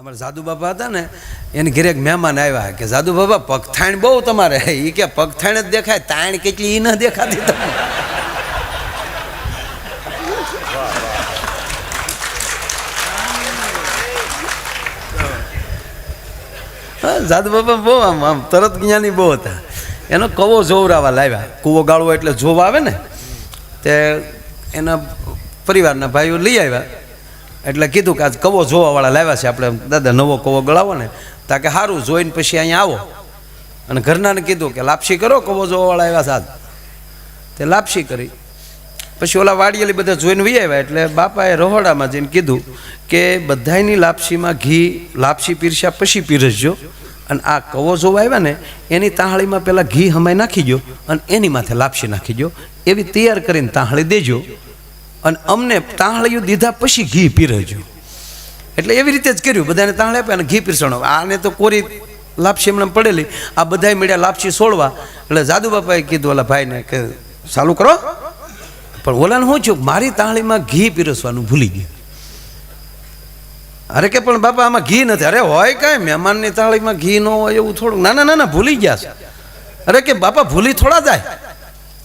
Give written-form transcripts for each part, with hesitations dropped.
અમારા જાદુ બાપા હતા ને, એની ઘરે એક મહેમાન આવ્યા કે જાદુ બાપા પગથાણ બહુ તમારે. એ કે પગથાણ જ દેખાય, તાણ કેટલી એ ન દેખાતી તમને. જાદુ બાપા બહુ આમ તરત જ્ઞાની બહુ હતા. એનો કવો જોવરાવા લાવ્યા. કૂવો ગાળવો એટલે જોવ આવે ને, તે એના પરિવારના ભાઈઓ લઈ આવ્યા. એટલે કીધું કે આજ કવો જોવાવાળા લાવ્યા છે, આપણે દાદા નવો કવો ગળાવો ને. તા કે સારું, જોઈને પછી અહીંયા આવો. અને ઘરનાને કીધું કે લાપસી કરો, કવો જોવાવાળા આવ્યા સાદ. તે લાપસી કરી. પછી ઓલા વાડિયેલી બધા જોઈને વી આવ્યા. એટલે બાપાએ રહોડામાં જઈને કીધું કે બધાયની લાપસીમાં ઘી, લાપસી પીરસ્યા પછી પીરસજો, અને આ કવો જોવા આવ્યા ને એની તાહળીમાં પહેલાં ઘી હમાઈ નાખી દો, અને એની માથે લાપસી નાખી દો. એવી તૈયાર કરીને તાહળી દેજો, અને અમને તાહળીયું દીધા પછી ઘી પીરસજો. એટલે એવી રીતે જ કર્યું. બધાને તાહળી આપ્યા અને ઘી પીરસણો. આને તો કોરી લાપસી એમને પડેલી, આ બધાય મળ્યા લાપસી છોડવા. એટલે જાદુ બાપાએ કીધું ઓલા ભાઈને કે ચાલુ કરો. પણ ઓલાને શું થયું, મારી તાહળીમાં ઘી પીરસવાનું ભૂલી ગયું. અરે કે પણ બાપા આમાં ઘી નથી. અરે હોય કાંઈ, મહેમાનની તાળીમાં ઘી ન હોય એવું થોડુંક. ના ના ના, ભૂલી ગયા છે. અરે કે બાપા ભૂલી થોડા જાય,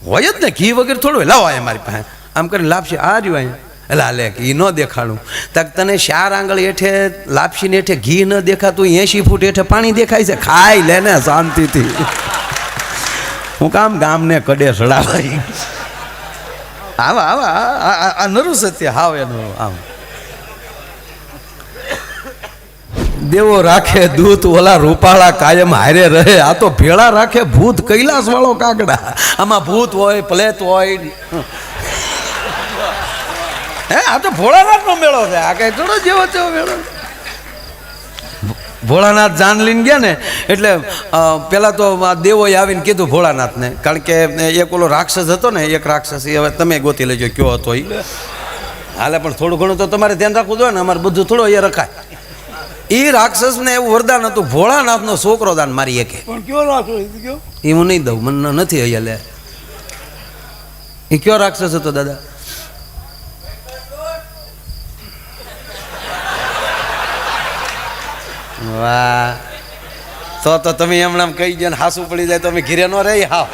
હોય જ ને, ઘી વગેરે થોડું. લાવો હોય મારી પાસે, આમ કરીને લાપસી આ રહ્યું અહીંયા. એટલે હાલે કે એ ન દેખાડું. તક તને 4 આંગળ હેઠે લાપસીને હેઠે ઘી ન દેખાતું, 80 ફૂટ હેઠે પાણી દેખાય છે. ખાઈ લે ને શાંતિથી. હું કામ ગામને કડે સડાવાય. આવા આવા આ નરું સત્ય હાવ એનું. આમ દેવો રાખે દૂત, ઓલા રૂપાળા કાયમ હારે રહે. આ તો ભેળા રાખે ભૂત, કૈલાસ વાળો કાગડા. આમાં ભૂત હોય, પ્લેત હોય. હે, આ તો ભોળાનાથનો મેળો છે. આ કઈ થોડો જેવો તેવો મેળો. ભોળાનાથ જાન લઈને ગયા ને, એટલે પેલા તો દેવોએ આવીને કીધું ભોળાનાથને, કારણ કે એક ઓલો રાક્ષસ હતો ને, એક રાક્ષસ, એ હવે તમે ગોતી લેજો કયો હતો એ. હાલે પણ થોડું ઘણું તો તમારે ધ્યાન રાખવું જોઈએ ને, અમારે બધું થોડો એ રખાય. એ રાક્ષસને એવું વરદાન હતું, ભોળાનાથનો છોકરો દાન મારી એકે. પણ કયો રાક્ષસ? એ હું નહીં દઉં, મને નથી અહીંયા લે. એ કયો રાક્ષસ હતો દાદા? વાહ, તો તમે એમણામ કહી દો ને હાસું પડી જાય તો અમે ઘીરે ન રહી. હા,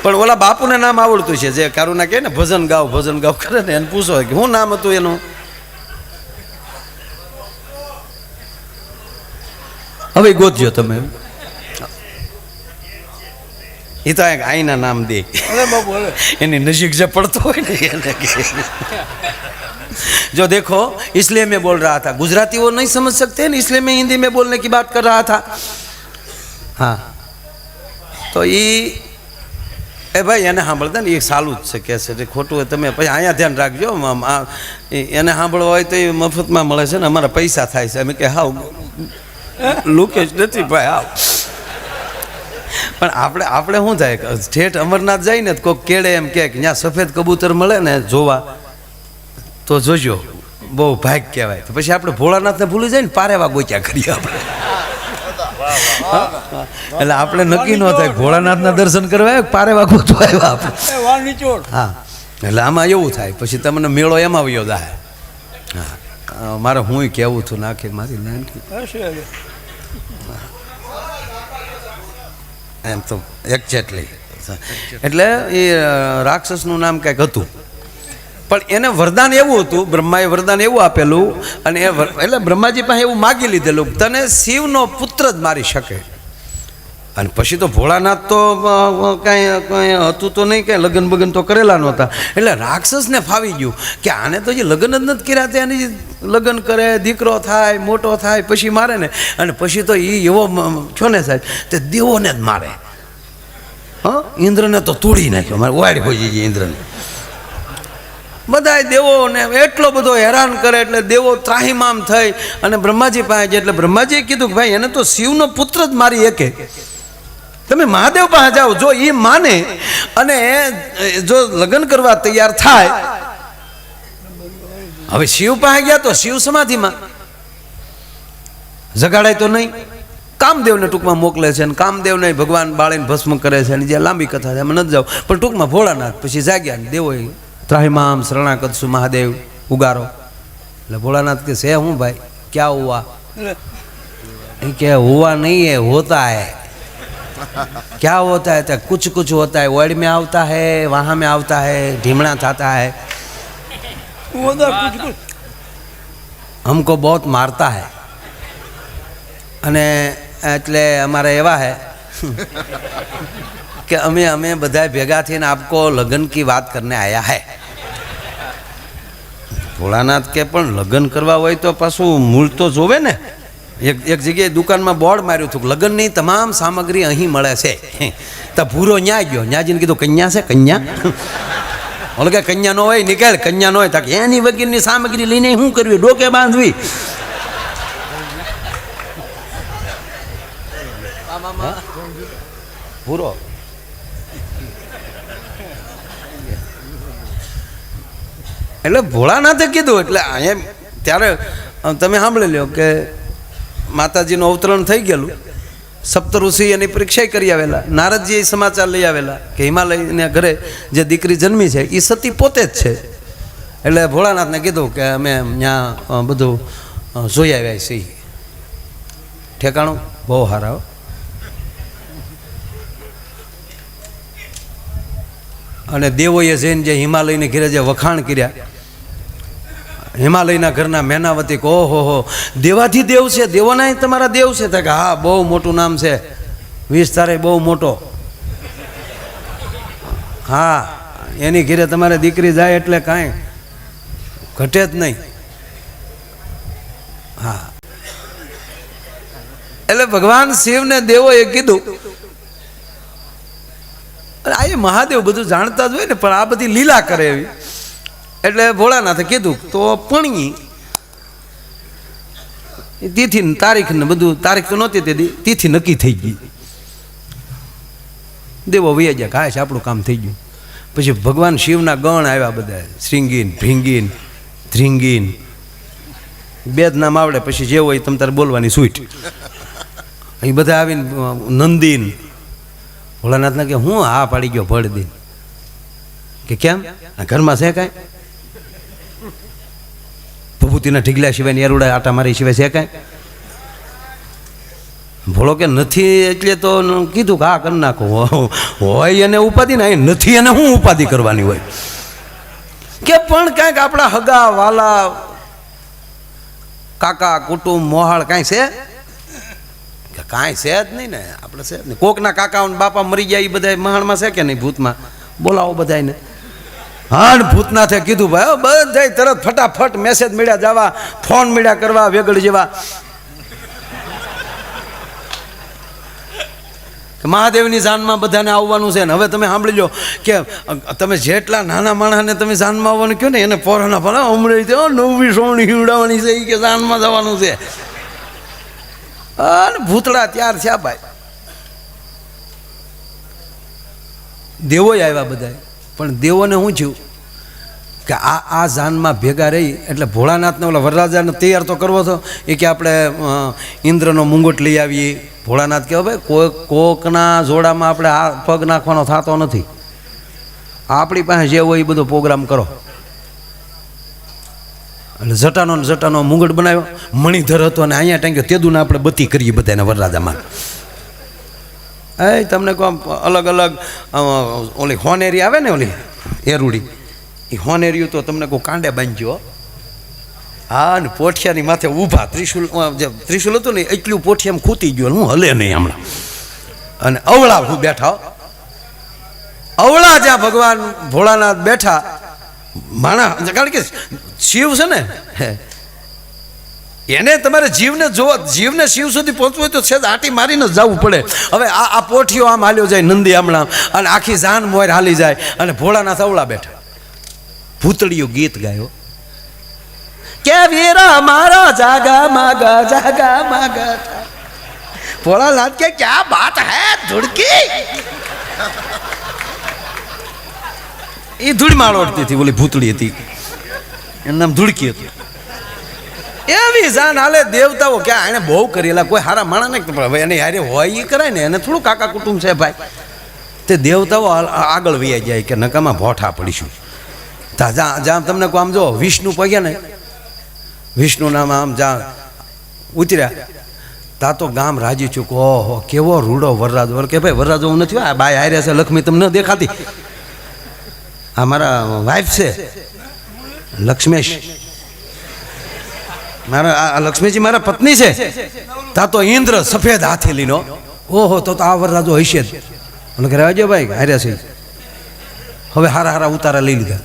પણ ઓલા બાપુને નામ આવડતું છે, જે કારુના કહે ને ભજન ગાવ કરે ને, એને પૂછો કે શું નામ હતું એનું. હવે ગોતજો તમે. એ તો એક આઈના નામ દે, એની નજીક જે પડતો હોય ને એને. जो देखो इसलिए मैं बोल रहा था, गुजराती वो नहीं समझ सकते ना, इसलिए मैं हिंदी में बोलने की बात कर रहा था. हाँ, तो એ ભાઈ એને સાંભળતા ને એ સાલું જ છે કે છે, ખોટું હોય તમે પછી અહીંયા ધ્યાન રાખજો. એને સાંભળવા હોય તો એ મફતમાં મળે છે ને, અમારા પૈસા થાય છે. અમે કે હાવ લુકે જ નથી ભાઈ, હાવ. પણ આપણે શું થાય, ઠેઠ અમરનાથ જાય ને કોઈક કેળે એમ કે ત્યાં સફેદ કબૂતર મળે ને જોવા, તો જોજો બહુ ભાગ કહેવાય. તો પછી આપણે ભોળાનાથને ભૂલી જાય ને, પારેવા ગોચ્યા કરીએ આપણે. એટલે આપણે નક્કી ન થાય ભોળાનાથના દર્શન કરવા પારેવા ગોતવા આવ્યા આપણે. હા, એટલે આમાં એવું થાય પછી તમને મેળો એમાં આવ્યો જાય. હા, મારે હું કહેવું છું નાખી મારી નાનકી એમ તો એક્ઝેક્ટલી. એટલે એ રાક્ષસનું નામ કંઈક હતું, પણ એને વરદાન એવું હતું, બ્રહ્માએ વરદાન એવું આપેલું, અને એટલે બ્રહ્માજી પાસે એવું માગી લીધેલું, તને શિવનો પુત્ર જ મારી શકે. અને પછી તો ભોળાનાથ તો કાંઈ હતું તો નહીં, કાંઈ લગ્ન બગન તો કરેલા નહોતા. એટલે રાક્ષસને ફાવી ગયું કે આને તો જે લગ્ન જ નથી કર્યા, તેની લગ્ન કરે, દીકરો થાય, મોટો થાય, પછી મારે ને. અને પછી તો એ એવો છો ને સાહેબ, તે દેવોને જ મારે. હા, ઇન્દ્રને તો તોડી નાખ્યો, મારે વાડી હોઈ ગઈ ઇન્દ્રને. બધા દેવોને એટલો બધો હેરાન કરે, એટલે દેવો ત્રાહિમામ થઈ અને બ્રહ્માજી પાસે જાય. એટલે બ્રહ્માજીએ કીધું કે ભાઈ એને તો શિવનો પુત્ર જ મારી એકે, તમે મહાદેવ પાસે જાઓ. જો એ માને અને જો લગ્ન કરવા તૈયાર થાય. હવે શિવ પાસે ગયા તો શિવ સમાધિમાં જગાડાય તો નહીં. કામદેવને ટૂંકમાં મોકલે છે, અને કામદેવને ભગવાન બાળીને ભસ્મ કરે છે, અને જે લાંબી કથા છે એમાં નથી જાવ. પણ ટૂંકમાં ભોળાનાથ પછી જાગ્યા, દેવો ત્રાહિમામ શરણાગતસુ મહાદેવ ઉગારો. એટલે ભોળાનાથ કે છે હું ભાઈ ક્યાં હુआ? કે હુआ नहीं है होता है. क्या होता है? कुछ कुछ होता है, वर्ड में આવતા है, वहाँ में આવતા है, ढीमड़ा थाता है, हमको बहुत मारता है. અને એટલે અમારે એવા હે કે અમે બધા ભેગા થઈને આપકો લગ્ન की बात करने आया है. ભોળાનાથ કે પણ લગ્ન કરવા હોય તો પાછું મૂળ તો જોવે ને. એક જગ્યાએ દુકાનમાં બોર્ડ માર્યું હતું લગ્નની તમામ સામગ્રી અહીં મળે છે. તો ભૂરો ન્યા ગયો, ન્યાજીને કીધું કન્યા છે કન્યા? ઓલો કે કન્યા નો હોય નીકળ, કન્યા નો હોય તો એની વગેરેની સામગ્રી લઈને શું કરવી, ડોકે બાંધવી. ભૂરો એટલે ભોળાનાથે કીધું. એટલે એમ ત્યારે તમે સાંભળી લો કે માતાજીનું અવતરણ થઈ ગયેલું, સપ્તઋષિ એની પરીક્ષા કરી આવેલા, નારદજી સમાચાર લઈ આવેલા કે હિમાલયના ઘરે જે દીકરી જન્મી છે એ સતી પોતે જ છે. એટલે ભોળાનાથને કીધું કે અમે ત્યાં બધું જોઈ આવ્યા છીએ. ઠેકાણું બહુ સારા. અને દેવોએ જઈને જે હિમાલયને ઘેરે જે વખાણ કર્યા, હિમાલયના ઘરના મેનાવતી કહો હો દેવાથી દેવ છે, દેવોના તમારા દેવ છે? કે હા બહુ મોટું નામ છે, વિસ્તાર બહુ મોટો. હા એની ઘેરે તમારે દીકરી જાય એટલે કાંઈ ઘટે જ નહીં. હા એટલે ભગવાન શિવને દેવોએ કીધું. આ એ મહાદેવ બધું જાણતા જ હોય ને, પણ આ બધી લીલા કરે એવી. એટલે ભોળાનાથે કીધું તો પણની તિથિ તારીખ ને બધું, તારીખ તો નહોતી તે તિથિ નક્કી થઈ ગઈ. દેવો વૈયા ગયા, કાશ આપણું કામ થઈ ગયું. પછી ભગવાન શિવના ગણ આવ્યા બધા, શ્રીંગીન ભીંગીન ધ્રીંગીન, બે જ નામ આવડે પછી જે હોય તમ તારે બોલવાની સૂટ. અહીં બધા આવીને નંદીન. ભોળાનાથને કે હું હા પાડી ગયો ભળ દે. કે કેમ? ઘરમાં છે કાંઈ? ભભૂતિના ઢીગલા સિવાય એરુડા આટા મારી સિવાય છે કાંઈ? ભોળો કે નથી. એટલે તો કીધું કે હા કરી નાખો. હોય એને ઉપાધિ ને નથી એને શું ઉપાધિ કરવાની હોય? કે પણ કાંઈક આપણા હગા વાલા કાકા કુટુંબ મોહાળ કાંઈ છે? કાંઈ છે જ નહીં ને. આપણે છે જ નહીં. કોકના કાકા બાપા મરી ગયા એ બધા મહાણમાં છે કે નહીં? ભૂતમાં બોલાવો બધાને. હા ભૂતનાથે કીધું ભાઈ બધા તરત ફટાફટ મેસેજ મળ્યા જવા, ફોન મળ્યા કરવા વેગળ જેવા. મહાદેવની જાનમાં બધાને આવવાનું છે ને. હવે તમે સાંભળી લો કે તમે જેટલા નાના માણસને તમે જાનમાં આવવાનું કહો ને એને પોરાના ભલા હમણાં નવી સોમણી હિવડાવવાની છે એ કે જાનમાં જવાનું છે. અને ભૂતળા ત્યાર થયા ભાઈ. દેવો આવ્યા બધા, પણ દેવોને શું થયું કે આ જાનમાં ભેગા રહી એટલે ભોળાનાથને ઓલા વરરાજાને તૈયાર તો કરવો હતો. એ કે આપણે ઇન્દ્રનો મુંગટ લઈ આવીએ. ભોળાનાથ કહે ભાઈ કોકના જોડામાં આપણે આ પગ નાખવાનો થતો નથી, આપણી પાસે જે હોય એ બધો પ્રોગ્રામ કરો. એટલે જટાનો મુંગટ બનાવ્યો, મણિધર હતો અને અહીંયા ટાંગ્યો. તેદુને આપણે બત્તી કરીએ બધાને વરરાજામાં. એ તમને કહો અલગ અલગ ઓલી હોનેરી આવે ને ઓલી એરુડી, એ હોનેરિયું તો તમને કહું કાંડે બાંધ્યો. હા ને પોઠિયાની માથે ઊભા ત્રિશુલ હતું ને એટલું પોઠિયામાં ખૂતી ગયો, હું હલે નહીં હમણાં. અને અવળા હું બેઠા, અવળા જ્યાં ભગવાન ભોળાનાથ બેઠા માણા. કારણ કે શિવ છે ને એને તમારે જીવને જોવા, જીવને શિવ સુધી પહોંચવું હોય તો છે આટી મારીને જ જવું પડે. હવે આ પોઠિયો આમ હાલ્યો જાય નંદી હમણાં, અને આખી જાન મોર હાલી જાય, અને ભોળાનાથ અવળા બેઠા. ભૂતળિયું ગીત ગાયો કે વીરા મારા જાગા માગા. ભોળાનાથ કે ક્યા બાત હે ધુડકી. એ ધૂળમાળ ઓળતી હતી, ઓલી ભૂતળી હતી એનું નામ ધુડકી હતું. એવી જાન હાલે. દેવતાઓ ક્યાં એને બહુ કરેલા, કોઈ હારા માણા નહીં, હવે એને હારે હોય એ કરાય ને. એને થોડું કાકા કુટુંબ છે ભાઈ. તે દેવતાઓ આગળ વૈયા જાય કે નકામાં ભોઠા પડીશું. જ્યાં તમને કહું આમ જો વિષ્ણુ પગ્યા ને વિષ્ણુ નામ આમ જ્યાં ઉતર્યા તા તો ગામ રાજી ચૂકો ઓહો કેવો રૂડો વરરાજો કે ભાઈ વરરાજો હું નથી આ બાય હાર્યા છે લક્ષ્મી તમને દેખાતી આ મારા વાઈફ છે લક્ષ્મેશ મારા આ લક્ષ્મીજી મારા પત્ની છે તા તો ઇન્દ્ર સફેદ હાથેલીનો ઓહો તો આ વરરાજો હશે જ મને કે રાજો ભાઈ હાર્યા છે હવે હારા હારા ઉતારા લઈ લીધા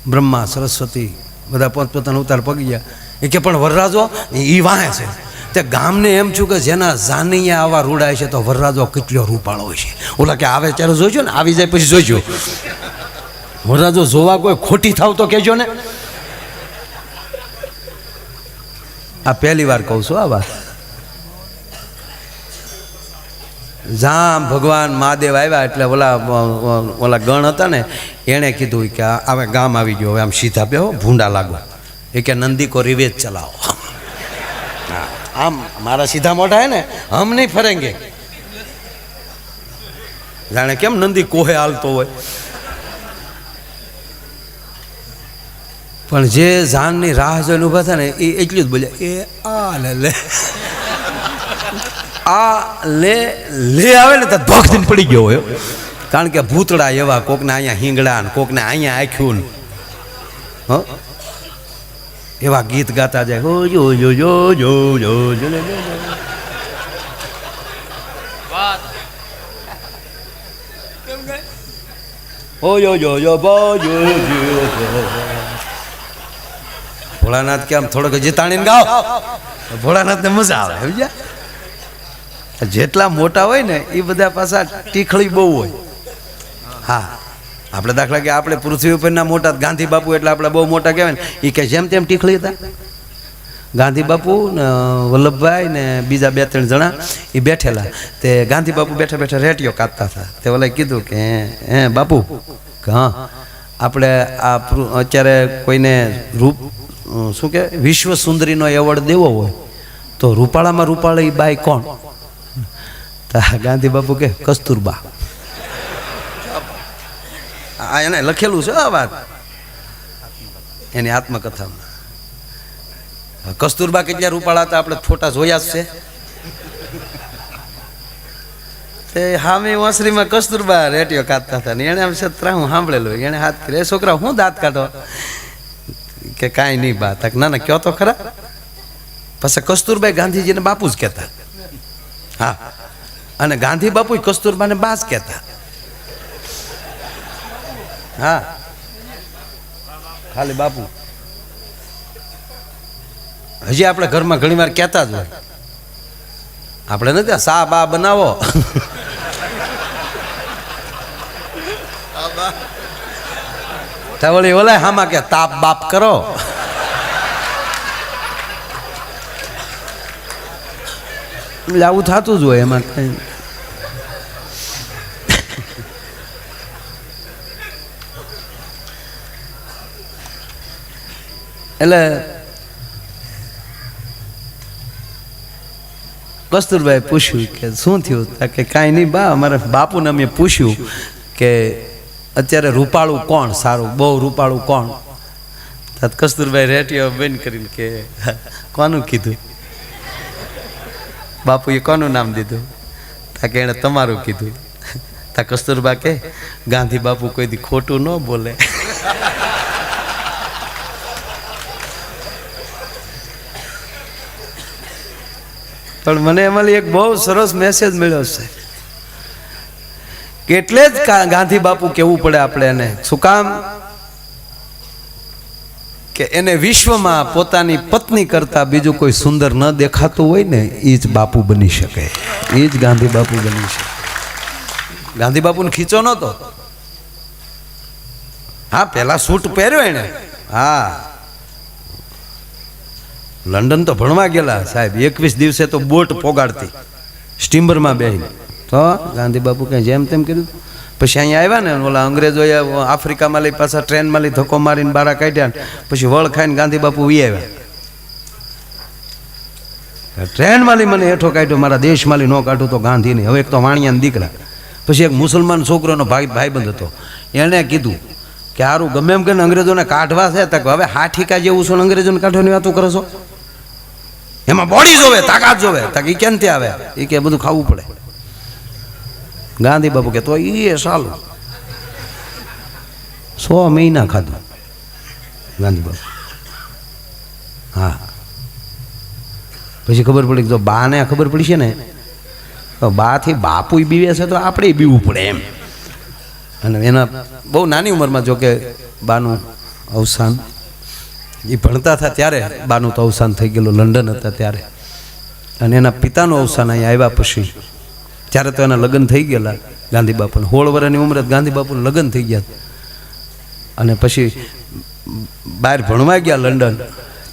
બ્રહ્મા સરસ્વતી બધા પોતપોતાના ઉતાર પગી ગયા એ કે પણ વરરાજો એ વાહે છે તે ગામને એમ છું કે જેના જાનૈયા આવા રૂડાય છે તો વરરાજો કેટલો રૂપાળો હોય છે ઓલા કે આવે ત્યારે જોઈજો ને આવી જાય પછી જોઈજો વરરાજો જોવા કોઈ ખોટી થાવ તો કહેજો ને આ પહેલી વાર કહું છું આ વાત જામ ભગવાન મહાદેવ આવ્યા એટલે ઓલા ગણ હતા ને એણે કીધું કે હવે ગામ આવી ગયો હવે આમ સીધા બેહો ભૂંડા લાગો એ કે નંદી કો રિવેજ ચલાવો આમ મારા સીધા મોઢા હે ને હમ નહીં ફરેંગે જાણે કેમ નંદી કોહે હાલતો હોય પણ જે જાનની રાહ જોઈને ઊભા થાય ને એ એટલું જ બોલ્યા એ આ લે આ લે આવે ને તો ધોખ દિન પડી ગયો હોય કારણ કે ભૂતડા એવા કોકને અહીંયા હિંગડા ને કોકને અહીંયા આખ્યું હ એવા ગીત ગાતા જાય હો જો જો જો જો જો જો ઓ જો જો જો બો જો ભોળાનાથ કે આમ થોડોક જીતાણીને ગાઓ ભોળાનાથને મજા આવે સમજ્યા જેટલા મોટા હોય ને એ બધા પાછા ટીખળી બહુ હોય હા આપણે દાખલા કે આપણે પૃથ્વી ઉપરના મોટા ગાંધી બાપુ એટલે આપણે બહુ મોટા કહેવાય ને એ કે જેમ તેમ ટીખળી હતા ગાંધી બાપુ ને વલ્લભભાઈ ને બીજા 2-3 જણા એ બેઠેલા તે ગાંધી બાપુ બેઠા બેઠા રેટિયો કાઢતા હતા તે ઓલા કીધું કે હે બાપુ હા આપણે આ અત્યારે કોઈને રૂપ શું કે વિશ્વ સુંદરીનો એવોર્ડ દેવો હોય તો રૂપાળામાં રૂપાળી બાઈ કોણ ગાંધી બાપુ કે કસ્તુરબા આ એને લખેલું છે આ વાત એની આત્મકથામાં કસ્તુરબા કેટલા રૂપાળા હતા આપણે ફોટા જોયા જ છે તે હામી વાંસરીમાં કસ્તુરબા રેટિયો કાઢતા હતા ને એને આમ છત્રા હું સાંભળેલું એને હાથ કરે છોકરા હું દાંત કાઢો કે કાંઈ નહીં બા ના ના કયો તો ખરા પછી કસ્તુરબાઈ ગાંધીજીને બાપુ જ કહેતા હા અને ગાંધી બાપુ કસ્તુરબાને બા જ કહેતા હા ખાલી બાપુ હજી આપણે ઘરમાં ઘણી વાર કહેતા જ હોય આપણે નથી સા બા બનાવો વળી ઓલા હામાં કે તાપ બાપ કરો આવું થતું જ હોય એમાં કઈ એટલે કસ્તુરભાઈ પૂછ્યું કે શું થયું કે કાંઈ નહીં બા અમારા બાપુને અમે પૂછ્યું કે અત્યારે રૂપાળું કોણ સારું બહુ રૂપાળું કોણ કસ્તુરભાઈ રેટિયો બંધ કરીને કે કોનું કીધું બાપુએ કોનું નામ દીધું કે એણે તમારું કીધું તા કસ્તુરબા કે ગાંધી બાપુ કોઈ દી ખોટું ન બોલે પણ મને એમાંથી એક બહુ સરસ મેસેજ મળ્યો છે કે એટલે જ ગાંધી બાપુ કહેવું પડે આપણે એને શું કામ કે એને વિશ્વમાં પોતાની પત્ની કરતા બીજું કોઈ સુંદર ન દેખાતું હોય ને એ જ બાપુ બની શકે એ જ ગાંધી બાપુ બની શકે ગાંધી બાપુને ખીચો નહોતો હા પેલા સૂટ પહેર્યો એને હા લંડન તો ભણવા ગયેલા સાહેબ 21 દિવસે તો બોટ પોગાડતી સ્ટીમરમાં બેહીને તો ગાંધી બાપુ કંઈ જેમ તેમ કર્યું પછી અહીંયા આવ્યા ને ઓલા અંગ્રેજોએ આફ્રિકામાં લઈ પાછા ટ્રેનમાં લઈ ધક્કો મારીને બારા કાઢ્યા પછી વળ ખાઈને ગાંધી બાપુ વી આવ્યા ટ્રેનમાં લઈ મને હેઠો કાઢ્યો મારા દેશમાં લઈ ન કાઢું તો ગાંધી નહીં હવે એક તો વાણિયાના દીકરા પછી એક મુસલમાન છોકરોનો ભાઈબંધ હતો એણે કીધું કે સારું ગમે એમ કરીને અંગ્રેજોને કાઢવા છે તો હવે હાઠીકા જેવું છો અંગ્રેજોને કાઢવાની વાતો કરો છો, એમાં બોડી જોવે, તાકાત જોવે, તક એ ક્યાંથી આવે, એ કે બધું ખાવું પડે. ગાંધી બાપુ કે તો એ સાલું 100 મહિના ખાધું ગાંધી બાપુ. હા પછી ખબર પડી જો બાને ખબર પડી છે ને તો બાથી બાપુ બીવે છે તો આપણે બીવું પડે એમ. અને એના બહુ નાની ઉંમરમાં જો કે બાનું અવસાન, એ ભણતા હતા ત્યારે બાનું તો અવસાન થઈ ગયેલું, લંડન હતા ત્યારે. અને એના પિતાનું અવસાન અહીંયા આવ્યા પછી, ત્યારે તો એના લગ્ન થઈ ગયેલા ગાંધી બાપુને, 16 વર્ષની ઉંમરે ગાંધી બાપુને લગ્ન થઈ ગયા. અને પછી બહાર ભણવા ગયા લંડન,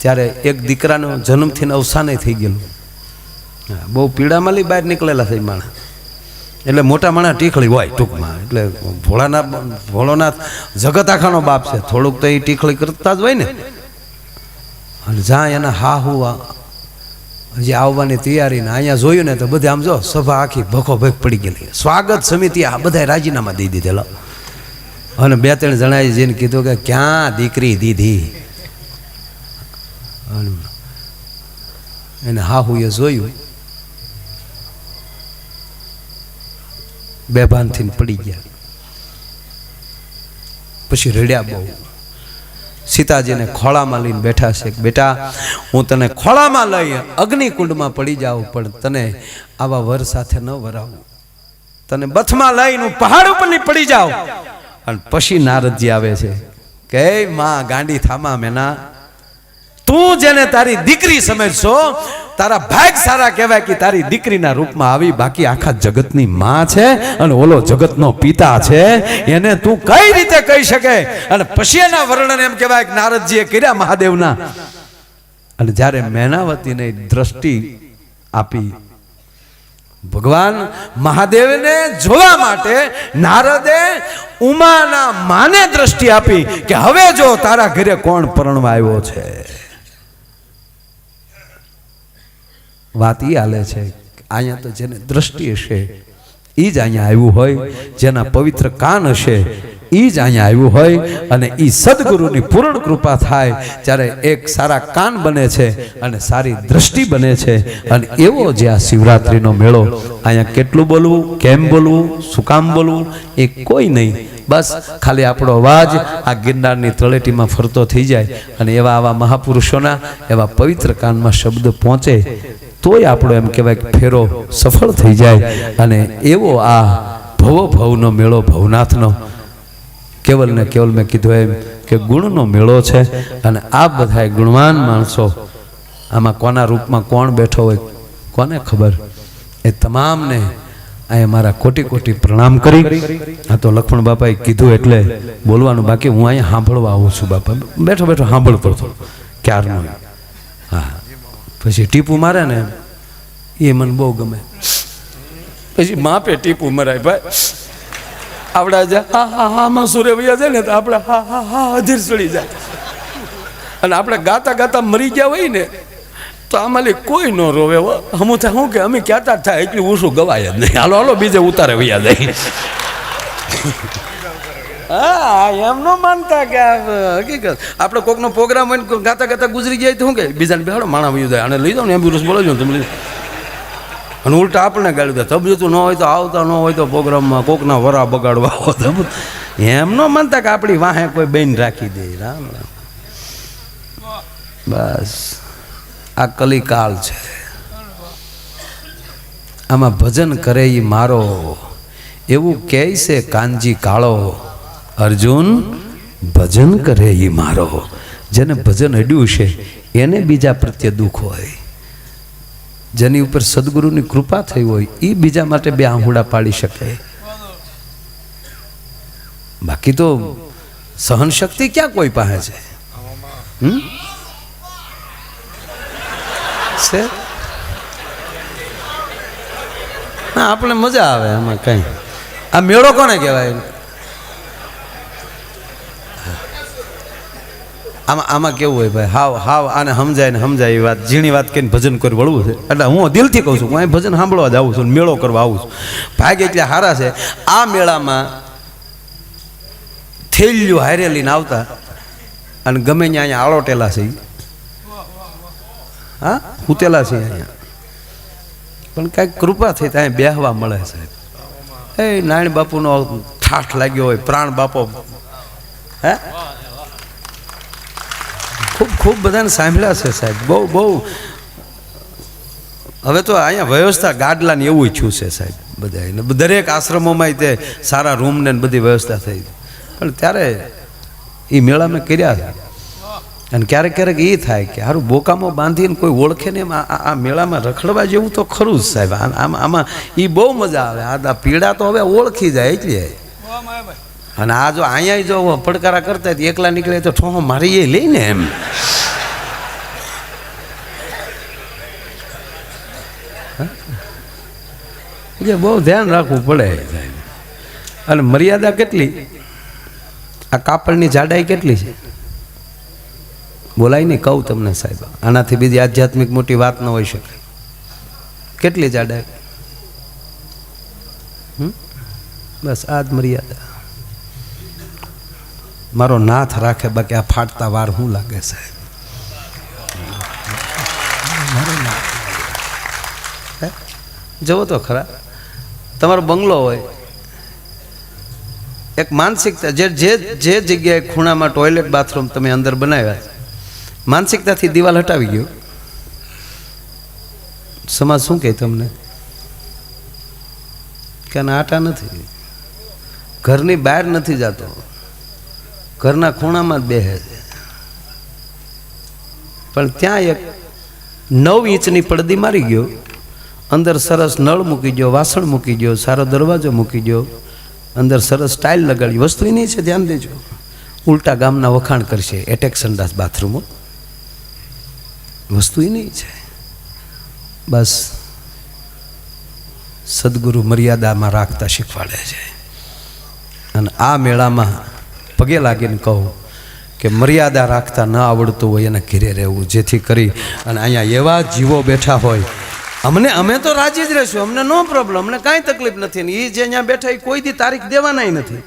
ત્યારે એક દીકરાનો જન્મથી અવસાન થઈ ગયેલું. બહુ પીડામાં લઈ બહાર નીકળેલા થઈ માણસ, એટલે મોટા માણસ ટીખળી હોય ટૂંકમાં. એટલે ભોળોનાથ જગત આખાનો બાપ છે, થોડુંક તો એ ટીખળી કરતા જ હોય ને. અને જ્યાં એના હાહુ હજી આવવાની તૈયારી ને અહીંયા જોયું ને તો બધે આમ જો સભા આખી ભખો ભેખ પડી ગયેલી. સ્વાગત સમિતિ આ બધા રાજીનામા દઈ દીધેલા. અને 2-3 જણાએ જઈને કીધું કે ક્યાં દીકરી દીધી. એને હાહુએ જોયું, બેભાનથી પડી ગયા. પછી રડ્યા બહુ. સીતાજીને ખોળામાં લઈને બેઠા છે, બેટા હું તને ખોળામાં લઈ અગ્નિકુંડમાં પડી જાઉં, પણ તને આવા વર સાથે ન વરાવું. તને બથમાં લઈને હું પહાડ ઉપર પડી જાઉં. અને પછી નારદજી આવે છે કે માં ગાંડી થામા મેના, તું જેને તારી દીકરી સમજશો, તારા ભાગ સારા કહેવાય કે તારી દીકરીના રૂપમાં આવી. બાકી આખા જગતની માં છે અને ઓલો જગતનો પિતા છે, એને તું કઈ રીતે કહી શકે? અને પછી એના વર્ણન એમ કહેવાય કે નારદજીએ કર્યા મહાદેવના. અને જ્યારે મેનાવતીને દ્રષ્ટિ આપી ભગવાન મહાદેવને જોવા માટે, નારદે ઉમાના માને દ્રષ્ટિ આપી કે હવે જો તારા ઘરે કોણ પરણવા આવ્યો છે. વાત એ હાલે છે અહીંયા તો જેને દ્રષ્ટિ હશે એ જ અહીંયા આવ્યું હોય, જેના પવિત્ર કાન હશે એ જ અહીંયા આવ્યું હોય. અને એ સદગુરુની પૂર્ણ કૃપા થાય ત્યારે એક સારા કાન બને છે અને સારી દ્રષ્ટિ બને છે. અને એવો જે આ શિવરાત્રિનો મેળો, અહીંયા કેટલું બોલવું, કેમ બોલવું, શું કામ બોલવું એ કોઈ નહીં. બસ ખાલી આપણો અવાજ આ ગિરનારની તળેટીમાં ફરતો થઈ જાય અને એવા આવા મહાપુરુષોના એવા પવિત્ર કાનમાં શબ્દ પહોંચે તોય આપણો એમ કહેવાય કે ફેરો સફળ થઈ જાય. અને એવો આ ભવનો મેળો ભવનાથનો કેવલ ને કેવલ મેં કીધું એમ કે ગુણનો મેળો છે. અને આ બધા ગુણવાન માણસો, આમાં કોના રૂપમાં કોણ બેઠો હોય કોને ખબર. એ તમામને અહીંયા મારા કોટી કોટી પ્રણામ કરી. આ તો લક્ષ્મણ બાપાએ કીધું એટલે બોલવાનું, બાકી હું અહીંયા સાંભળવા આવું છું. બાપા બેઠો બેઠો સાંભળતો હતો ક્યારનો. હા પછી ટીપું મારે ને એ મને બહુ ગમે. પછી માપે ટીપું મરાય ભાઈ. આપણા જે હા હા હામાં સુરે વયા જાય ને તો આપણે હા હા હા અધીર ચડી જાય. અને આપણે ગાતા ગાતા મરી ગયા હોય ને તો આમાં કોઈ ન રોવે. હમું થાય શું કે અમે ક્યાંતા થાય એટલું ઓછું ગવાય જ નહીં. હાલો હાલો બીજે ઉતારે વયા જાય. હા એમ ન માનતા કે હકીકત આપણે કોકનો પ્રોગ્રામ હોય ગાતા ગાતા ગુજરી જાય તો શું કે બીજાને બેહાડો માણા વયું જાય અને લઈ જાઓ ને એમ્બ્યુલન્સ બોલાવજો તમે. અને ઉલટા આપણને ગાડી દે તબિયતું ન હોય તો આવતા ન હોય તો પ્રોગ્રામમાં કોકના વરા બગાડવા હોય. એમ ન માનતા કે આપણી વાહે કોઈ બેન રાખી દે. રામ રામ. બસ આ કલિકાળ છે. આમાં ભજન કરે ઈ મારો, એવું કહે છે કાનજી કાળો. અર્જુન ભજન કરે ઈ મારો. જેને ભજન અડ્યું છે એને બીજા પ્રત્યે દુઃખ હોય. જેની ઉપર સદગુરુની કૃપા થઈ હોય એ બીજા માટે બે આંહુડા પાડી શકે. બાકી તો સહન શક્તિ ક્યાં કોઈ પાસે છે? ના આપણે મજા આવે આમાં કઈ. આ મેળો કોને કહેવાય? આમાં કેવું હોય ભાઈ, હાવ હાવ આને સમજાય ને સમજાય એ વાત ઝીણી વાત કહીને ભજન કરી વળવું છે. એટલે હું દિલથી કહું છું, હું અહીં ભજન સાંભળવા જ આવું છું, મેળો કરવા આવું છું. ભાગ એટલે સારા છે. આ મેળામાં થેલ્યું હારે લઈને આવતા અને ગમે ત્યાં અહીંયા આળોટેલા છે, હા હુતેલા છે અહીંયા, પણ કાંઈક કૃપા થઈ ત્યાં બેહવા મળે સાહેબ. એ નારાયણ બાપુનો ઠાઠ લાગ્યો હોય, પ્રાણ બાપો, હે ખૂબ ખૂબ બધાને સાંભળ્યા છે સાહેબ, બહુ બહુ. હવે તો અહીંયા વ્યવસ્થા ગાડલાની એવું થયું છે સાહેબ બધા, દરેક આશ્રમોમાં તે સારા રૂમ ને બધી વ્યવસ્થા થઈ, પણ ત્યારે એ મેળા મેં કર્યા છે. અને ક્યારેક ક્યારેક એ થાય કે સારું બોકામાં બાંધીને કોઈ ઓળખે ને એમ આ મેળામાં રખડવા જેવું તો ખરું જ સાહેબ. આમાં એ બહુ મજા આવે. આ પીડા તો હવે ઓળખી જાય એટલે. અને આ જો અહીંયા જો પડકારા કરતા એકલા નીકળે તો ઠોહો મારી એ લઈને એમ. એટલે બહુ ધ્યાન રાખવું પડે. અને મર્યાદા કેટલી, આ કાપડની જાડાઈ કેટલી છે બોલાય નહીં, કહું તમને સાહેબ, આનાથી બીજી આધ્યાત્મિક મોટી વાત ન હોઈ શકે. કેટલી જાડાઈ, બસ આ જ મર્યાદા. મારો નાથ રાખે, બાકી આ ફાટતા વાર શું લાગે સાહેબ. જવો તો ખરા, તમારો બંગલો હોય, એક માનસિકતા જે જગ્યાએ ખૂણામાં ટોયલેટ બાથરૂમ તમે અંદર બનાવ્યા, માનસિકતાથી દિવાલ હટાવી ગયો, સમાજ શું કહે તમને કે આટા નથી, ઘરની બહાર નથી જતો, ઘરના ખૂણામાં જ બેસે છે. પણ ત્યાં એક 9 ઇંચની પડદી મારી ગયો, અંદર સરસ નળ મૂકી ગયો, વાસણ મૂકી ગયો, સારો દરવાજો મૂકી ગયો, અંદર સરસ સ્ટાઇલ લગાડી. વસ્તુ નહીં છે, ધ્યાન દેજો, ઉલટા ગામના વખાણ કરશે એટેક સંડાસ બાથરૂમો, વસ્તુ નહીં છે. બસ સદગુરુ મર્યાદામાં રાખતા શીખવાડે છે. અને આ મેળામાં પગે લાગીને કહું કે મર્યાદા રાખતા ન આવડતું હોય એને ઘેરે રહેવું, જેથી કરી અને અહીંયા એવા જીવો બેઠા હોય, અમે તો રાજી જ રહીશું, અમને નો પ્રોબ્લેમ, અમને કાંઈ તકલીફ નથી. ને એ જે અહીંયા બેઠા એ કોઈ દી તારીખ દેવાના નથી,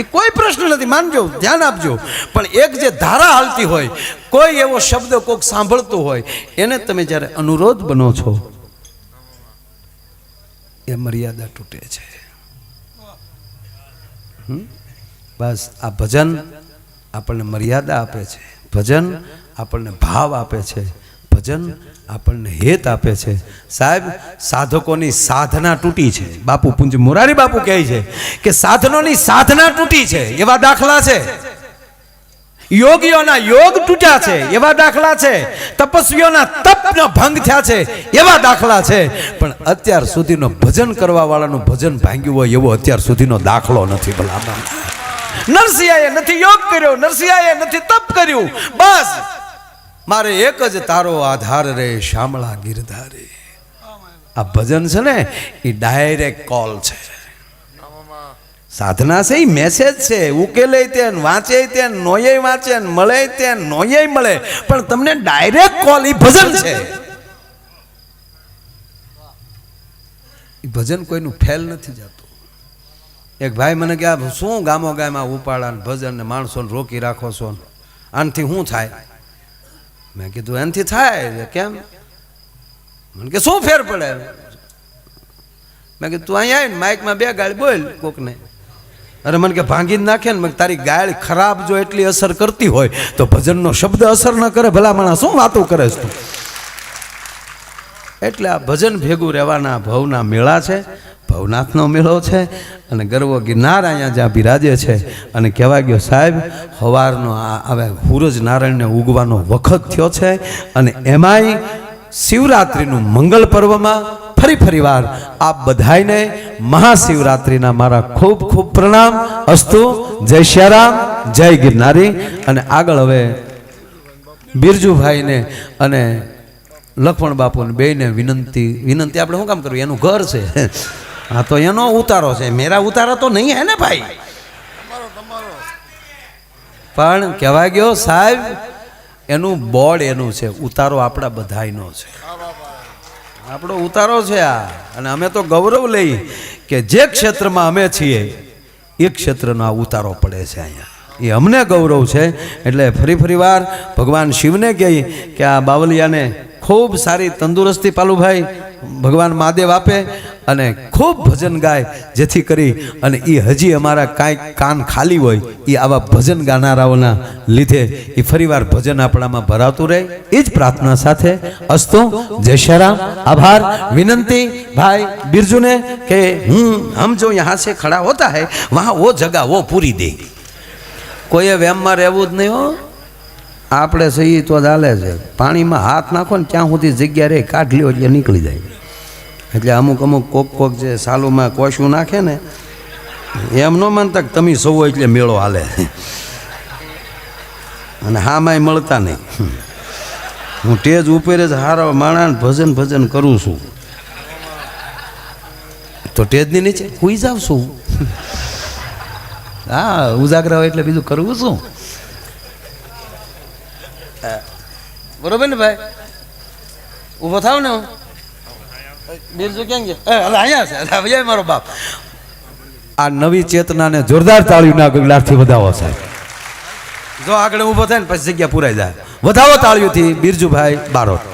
એ કોઈ પ્રશ્ન નથી, માનજો, ધ્યાન આપજો. પણ એક જે ધારા હાલતી હોય, કોઈ એવો શબ્દ કોઈક સાંભળતું હોય, એને તમે જ્યારે અનુરોધ બનો છો, એ મર્યાદા તૂટે છે. બસ આ ભજન આપણને મર્યાદા આપે છે, ભજન આપણને ભાવ આપે છે, ભજન આપણને હેત આપે છે. સાહેબ સાધકોની સાધના તૂટી છે. બાપુ પૂંજ મોરારી બાપુ કહે છે કે સાધનોની સાધના તૂટી છે, એવા દાખલા છે. યોગીઓના યોગ તૂટ્યા છે, એવા દાખલા છે. તપસ્વીઓના તપનો ભંગ થયા છે, એવા દાખલા છે. પણ અત્યાર સુધીનો ભજન કરવા વાળાનું ભજન ભાંગ્યું હોય એવો અત્યાર સુધીનો દાખલો નથી. ભલા નરસિંહાએ નથી યોગ કર્યો, નરસિંહાએ નથી તપ કર્યું. બસ મારે એક જ તારો આધાર રે શામળા ગિરધારે. આ ભજન છે ને એ ડાયરેક્ટ કોલ છે. સાધના છે એ મેસેજ છે, ઉકેલે તે વાંચે તે નોયે વાંચે, મળે તે નોયે મળે, પણ તમને ડાયરેક્ટ કોલ એ ભજન છે. એ ભજન કોઈનું ફેલ નથી જતું. એક ભાઈ મને કે શું ગામો ગામમાં ઉપાડા ભજન ને માણસોને રોકી રાખો છો, આનાથી શું થાય? મેં કીધું એનાથી થાય. કેમ? મને કે શું ફેર પડે? મેં કીધું તું અહીંયા આવીને માઇકમાં 2 ગાળ બોલ કોકને. અરે મને કે ભાંગી જ નાખે ને. તારી ગાળ ખરાબ જો એટલી અસર કરતી હોય તો ભજનનો શબ્દ અસર ન કરે? ભલા માણસ શું વાતો કરે છે તું? એટલે આ ભજન ભેગું રહેવાના ભવના મેળા છે, ભવનાથનો મેળો છે. અને ગરવો ગિરનાર અહીંયા જ્યાં બિરાજે છે. અને કહેવાય ગયો સાહેબ સવારનો હવે સૂરજ નારાયણને ઉગવાનો વખત થયો છે. અને એમાંય શિવરાત્રિનું મંગલ પર્વમાં ફરી વાર આપ બધાને મહાશિવરાત્રિના મારા ખૂબ ખૂબ પ્રણામ અસ્તુ. જય શ્યારામ, જય ગિરનારી. અને આગળ હવે બિરજુભાઈને અને લખમણ બાપુને બેયને વિનંતી આપણે શું કામ કરવું? એનું ઘર છે, હા તો એનો ઉતારો છે, મેરા ઉતારા તો નહીં હે ને ભાઈ. પણ કહેવાય ગયો સાહેબ એનું બોર્ડ એનું છે, ઉતારો આપણા બધાયનો છે, આપણો ઉતારો છે આ. અને અમે તો ગૌરવ લઈ કે જે ક્ષેત્રમાં અમે છીએ એ ક્ષેત્રનો આ ઉતારો પડે છે અહીંયા. એ અમને ગૌરવ છે. એટલે ફરી વાર ભગવાન શિવને કહીએ કે આ બાવલિયાને ખૂબ સારી તંદુરસ્તી પાલુભાઈ ભગવાન મહાદેવ આપે અને ખૂબ ભજન ગાય, જેથી કરી અને એ હજી અમારા કાંઈક કાન ખાલી હોય એ આવા ભજન ગાનારાઓના લીધે એ ફરીવાર ભજન આપણામાં ભરાતું રહે, એ જ પ્રાર્થના સાથે અસ્તુ. જય શ્રી રામ. આભાર. વિનંતી ભાઈ બિરજુ ને કે હમ જો યહાં સે ખડા હોતા હૈ વહાં વો જગહ વો પૂરી દે. કોઈએ વેમમાં રહેવું જ નહીં હો. આપણે સહી તો ચાલે છે, પાણીમાં હાથ નાખો ને ત્યાં સુધી જગ્યા રહે, કાઢ લ્યો એટલે નીકળી જાય. એટલે અમુક કોક જે સાલુમાં કોશું નાખે ને એમ ન માનતા કે તમે સૌ એટલે મેળો હાલે, અને હામાંય મળતા નહીં. હું ટેજ ઉપર જ હારો માણા ભજન કરું છું, તો ટેજની નીચે હુઈ જાવ છું. હા, ઉજાગરા હોય એટલે બીજું કરવું શું? બરોબર ને ભાઈ? ઊભો થાવ ને. બિરજુ ક્યાં ગયા? અહીંયા છે મારો બાપ. આ નવી ચેતનાને જોરદાર તાળીઓના ગગડાટથી વધાવો સાહેબ. જો આગળ ઊભો થાય ને પછી જગ્યા પુરાઈ જાય. વધાવો તાળીઓથી બિરજુભાઈ બારોટ.